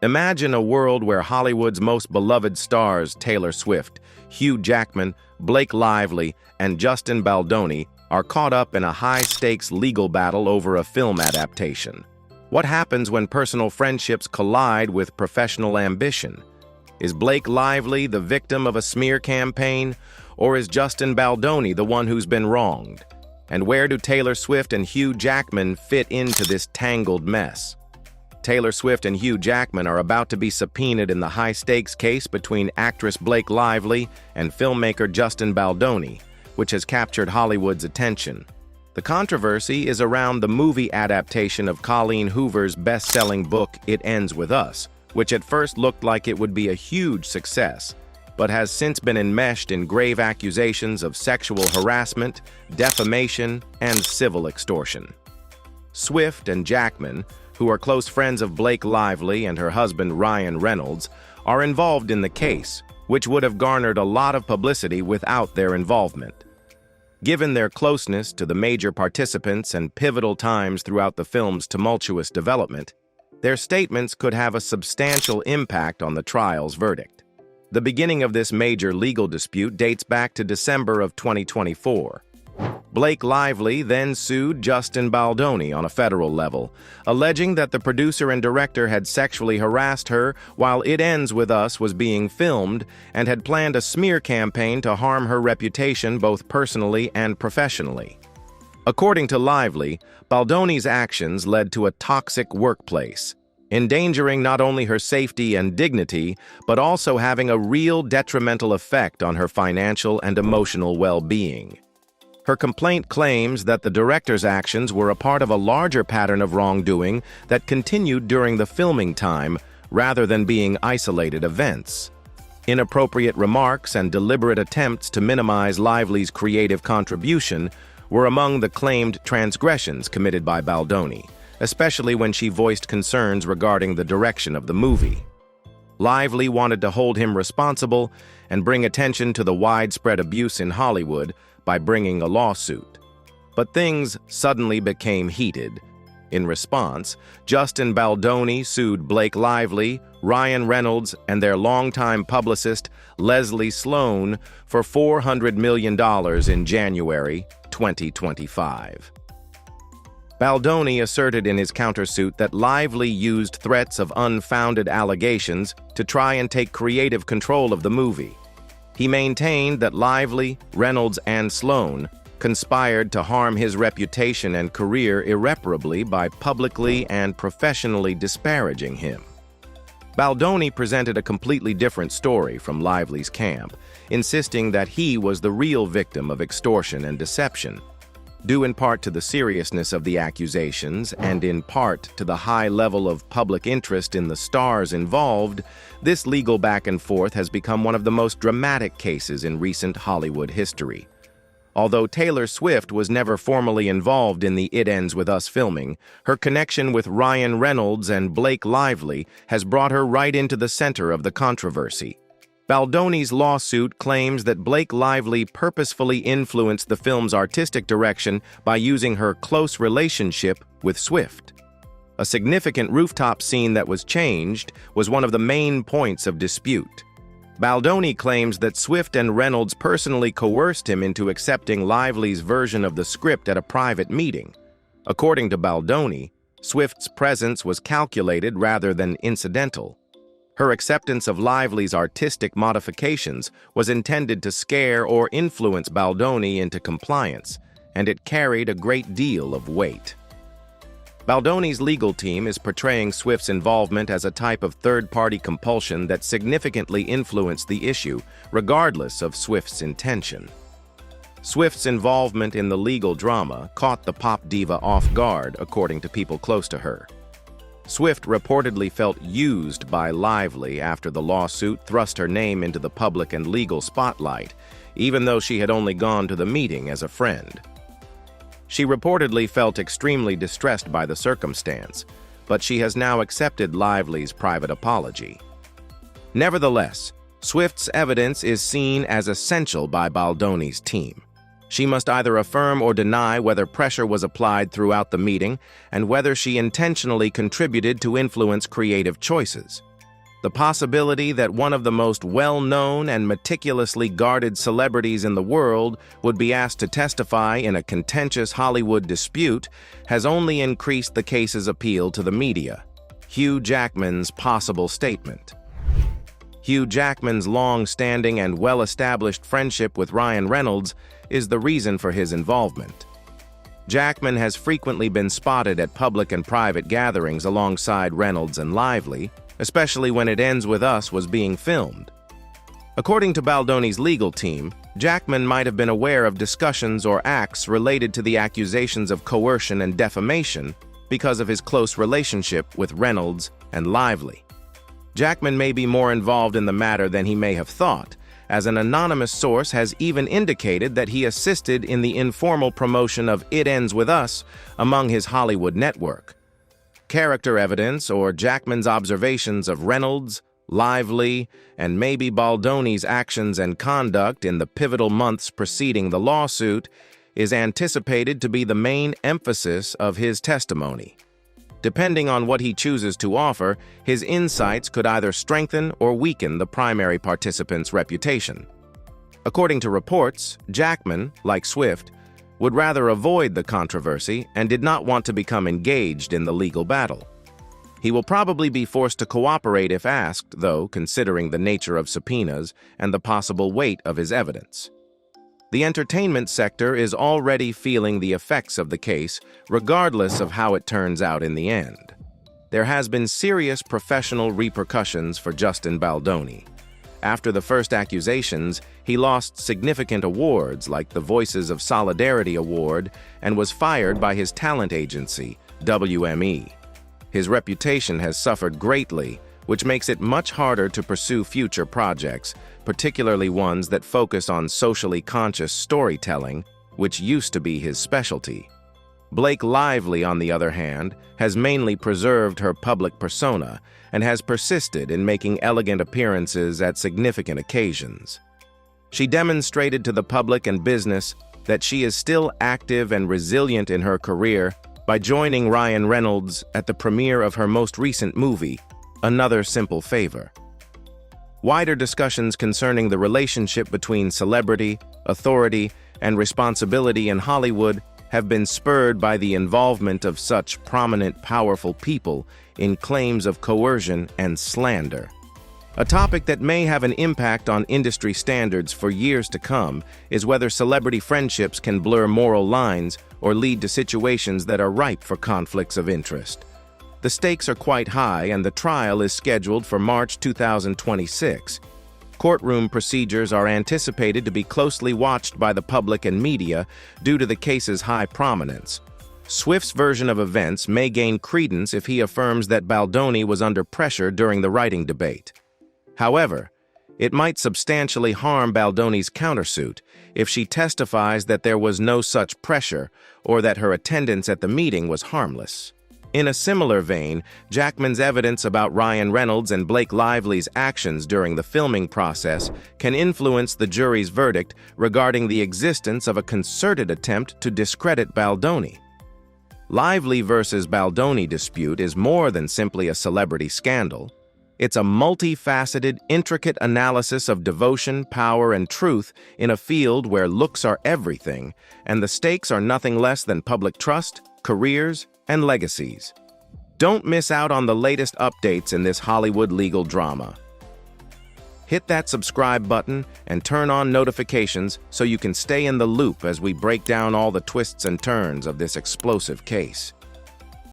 Imagine a world where Hollywood's most beloved stars, Taylor Swift, Hugh Jackman, Blake Lively, and Justin Baldoni, are caught up in a high-stakes legal battle over a film adaptation. What happens when personal friendships collide with professional ambition? Is Blake Lively the victim of a smear campaign, or is Justin Baldoni the one who's been wronged? And where do Taylor Swift and Hugh Jackman fit into this tangled mess? Taylor Swift and Hugh Jackman are about to be subpoenaed in the high-stakes case between actress Blake Lively and filmmaker Justin Baldoni, which has captured Hollywood's attention. The controversy is around the movie adaptation of Colleen Hoover's best-selling book, It Ends With Us, which at first looked like it would be a huge success, but has since been enmeshed in grave accusations of sexual harassment, defamation, and civil extortion. Swift and Jackman, who are close friends of Blake Lively and her husband Ryan Reynolds, are involved in the case, which would have garnered a lot of publicity without their involvement. Given their closeness to the major participants and pivotal times throughout the film's tumultuous development, their statements could have a substantial impact on the trial's verdict. The beginning of this major legal dispute dates back to December of 2024. Blake Lively then sued Justin Baldoni on a federal level, alleging that the producer and director had sexually harassed her while It Ends With Us was being filmed and had planned a smear campaign to harm her reputation both personally and professionally. According to Lively, Baldoni's actions led to a toxic workplace, endangering not only her safety and dignity, but also having a real detrimental effect on her financial and emotional well-being. Her complaint claims that the director's actions were a part of a larger pattern of wrongdoing that continued during the filming time, rather than being isolated events. Inappropriate remarks and deliberate attempts to minimize Lively's creative contribution were among the claimed transgressions committed by Baldoni, especially when she voiced concerns regarding the direction of the movie. Lively wanted to hold him responsible and bring attention to the widespread abuse in Hollywood by bringing a lawsuit. But things suddenly became heated. In response, Justin Baldoni sued Blake Lively, Ryan Reynolds, and their longtime publicist, Leslie Sloan, for $400 million in January 2025. Baldoni asserted in his countersuit that Lively used threats of unfounded allegations to try and take creative control of the movie. He maintained that Lively, Reynolds, and Sloan conspired to harm his reputation and career irreparably by publicly and professionally disparaging him. Baldoni presented a completely different story from Lively's camp, insisting that he was the real victim of extortion and deception. Due in part to the seriousness of the accusations and in part to the high level of public interest in the stars involved, this legal back and forth has become one of the most dramatic cases in recent Hollywood history. Although Taylor Swift was never formally involved in the It Ends With Us filming, her connection with Ryan Reynolds and Blake Lively has brought her right into the center of the controversy. Baldoni's lawsuit claims that Blake Lively purposefully influenced the film's artistic direction by using her close relationship with Swift. A significant rooftop scene that was changed was one of the main points of dispute. Baldoni claims that Swift and Reynolds personally coerced him into accepting Lively's version of the script at a private meeting. According to Baldoni, Swift's presence was calculated rather than incidental. Her acceptance of Lively's artistic modifications was intended to scare or influence Baldoni into compliance, and it carried a great deal of weight. Baldoni's legal team is portraying Swift's involvement as a type of third-party compulsion that significantly influenced the issue, regardless of Swift's intention. Swift's involvement in the legal drama caught the pop diva off guard, according to people close to her. Swift reportedly felt used by Lively after the lawsuit thrust her name into the public and legal spotlight, even though she had only gone to the meeting as a friend. She reportedly felt extremely distressed by the circumstance, but she has now accepted Lively's private apology. Nevertheless, Swift's evidence is seen as essential by Baldoni's team. She must either affirm or deny whether pressure was applied throughout the meeting and whether she intentionally contributed to influence creative choices. The possibility that one of the most well-known and meticulously guarded celebrities in the world would be asked to testify in a contentious Hollywood dispute has only increased the case's appeal to the media. Hugh Jackman's possible statement. Hugh Jackman's long-standing and well-established friendship with Ryan Reynolds is the reason for his involvement. Jackman has frequently been spotted at public and private gatherings alongside Reynolds and Lively, especially when It Ends With Us was being filmed. According to Baldoni's legal team, Jackman might have been aware of discussions or acts related to the accusations of coercion and defamation because of his close relationship with Reynolds and Lively. Jackman may be more involved in the matter than he may have thought, as an anonymous source has even indicated that he assisted in the informal promotion of It Ends With Us among his Hollywood network. Character evidence or Jackman's observations of Reynolds, Lively, and maybe Baldoni's actions and conduct in the pivotal months preceding the lawsuit is anticipated to be the main emphasis of his testimony. Depending on what he chooses to offer, his insights could either strengthen or weaken the primary participant's reputation. According to reports, Jackman, like Swift, would rather avoid the controversy and did not want to become engaged in the legal battle. He will probably be forced to cooperate if asked, though, considering the nature of subpoenas and the possible weight of his evidence. The entertainment sector is already feeling the effects of the case, regardless of how it turns out in the end. There has been serious professional repercussions for Justin Baldoni. After the first accusations, he lost significant awards like the Voices of Solidarity Award and was fired by his talent agency, WME. His reputation has suffered greatly, which makes it much harder to pursue future projects, particularly ones that focus on socially conscious storytelling, which used to be his specialty. Blake Lively, on the other hand, has mainly preserved her public persona and has persisted in making elegant appearances at significant occasions. She demonstrated to the public and business that she is still active and resilient in her career by joining Ryan Reynolds at the premiere of her most recent movie, Another Simple Favor. Wider discussions concerning the relationship between celebrity, authority, and responsibility in Hollywood have been spurred by the involvement of such prominent, powerful people in claims of coercion and slander. A topic that may have an impact on industry standards for years to come is whether celebrity friendships can blur moral lines or lead to situations that are ripe for conflicts of interest. The stakes are quite high, and the trial is scheduled for March 2026. Courtroom procedures are anticipated to be closely watched by the public and media due to the case's high prominence. Swift's version of events may gain credence if he affirms that Baldoni was under pressure during the writing debate. However, it might substantially harm Baldoni's countersuit if she testifies that there was no such pressure or that her attendance at the meeting was harmless. In a similar vein, Jackman's evidence about Ryan Reynolds and Blake Lively's actions during the filming process can influence the jury's verdict regarding the existence of a concerted attempt to discredit Baldoni. Lively versus Baldoni dispute is more than simply a celebrity scandal. It's a multifaceted, intricate analysis of devotion, power, and truth in a field where looks are everything, and the stakes are nothing less than public trust, careers, and legacies. Don't miss out on the latest updates in this Hollywood legal drama. Hit that subscribe button and turn on notifications so you can stay in the loop as we break down all the twists and turns of this explosive case.